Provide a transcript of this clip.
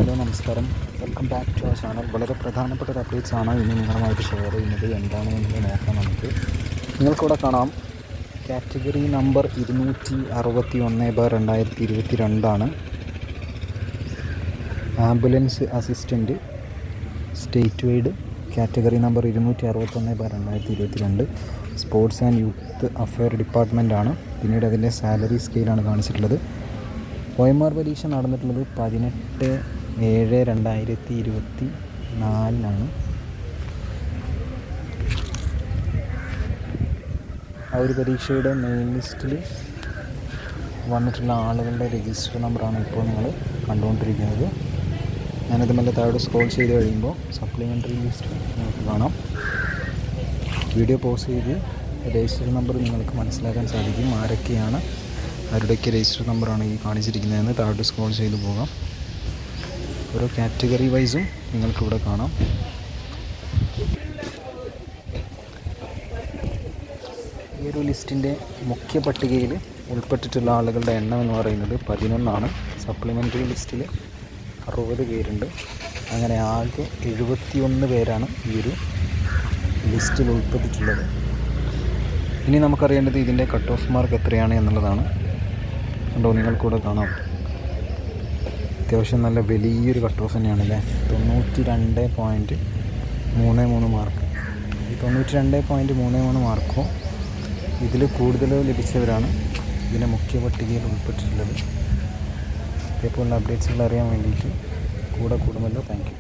Hello നമസ്കാരം, welcome back to our channel. വളരെ പ്രധാനപ്പെട്ട ഒരു അപ്ഡേറ്റ്സ് ആണ് ഇന്ന് നിങ്ങളുമായിട്ട് ഷെയർ ചെയ്യുന്നത്. എന്താണെന്ന് നോക്കാം നമുക്ക്. നിങ്ങൾക്കിവിടെ കാണാം category number 261/2022 ambulance assistant state wide. Category number 261/2022 sports and youth affair ഡിപ്പാർട്ട്മെൻറ്റാണ്. പിന്നീട് അതിൻ്റെ സാലറി സ്കെയിലാണ് കാണിച്ചിട്ടുള്ളത്. OMR പരീക്ഷ നടന്നിട്ടുള്ളത് 18/7/2024 ആ ഒരു പരീക്ഷയുടെ മെയിൻ ലിസ്റ്റിൽ വന്നിട്ടുള്ള ആളുകളുടെ രജിസ്റ്റർ നമ്പറാണ് ഇപ്പോൾ നിങ്ങൾ കണ്ടുകൊണ്ടിരിക്കുന്നത്. ഞാനത് മെല്ലെ താഴെ സ്ക്രോൾ ചെയ്ത് കഴിയുമ്പോൾ സപ്ലിമെൻ്ററി ലിസ്റ്റ് നിങ്ങൾക്ക് കാണാം. വീഡിയോ പോസ് ചെയ്ത് രജിസ്റ്റർ നമ്പർ നിങ്ങൾക്ക് മനസ്സിലാക്കാൻ സാധിക്കും. ആരൊക്കെയാണ്, ആരുടെയൊക്കെ രജിസ്റ്റർ നമ്പറാണ് ഈ കാണിച്ചിരിക്കുന്നതെന്ന് താഴോട്ട് സ്ക്രോൾ ചെയ്ത് പോകാം. ഓരോ കാറ്റഗറി വൈസും നിങ്ങൾക്കിവിടെ കാണാം. ഈ ഒരു ലിസ്റ്റിൻ്റെ മുഖ്യ പട്ടികയിൽ ഉൾപ്പെട്ടിട്ടുള്ള ആളുകളുടെ എണ്ണം എന്ന് പറയുന്നത് 11 സപ്ലിമെൻ്ററി ലിസ്റ്റിൽ 60 പേരുണ്ട്. അങ്ങനെ ആകെ 71 പേരാണ് ഈ ഒരു ലിസ്റ്റിൽ ഉൾപ്പെട്ടിട്ടുള്ളത്. ഇനി നമുക്കറിയേണ്ടത് ഇതിൻ്റെ കട്ട് ഓഫ് മാർക്ക് എത്രയാണ് എന്നുള്ളതാണ്. ഉണ്ടോ, നിങ്ങൾക്കൂടെ കാണാം. അത്യാവശ്യം നല്ല വലിയൊരു കട്ട് ഓഫ് തന്നെയാണല്ലേ. 92.33 മാർക്ക്. ഈ 92.33 മാർക്കോ ഇതിൽ കൂടുതലോ ലഭിച്ചവരാണ് ഇതിൻ്റെ മുഖ്യ പട്ടികയിൽ ഉൾപ്പെട്ടിട്ടുള്ളത്. ഇതേപോലുള്ള അപ്ഡേറ്റ്സുകൾ അറിയാൻ വേണ്ടിയിട്ട് കൂടെ കൂടുമല്ലോ. Thank you.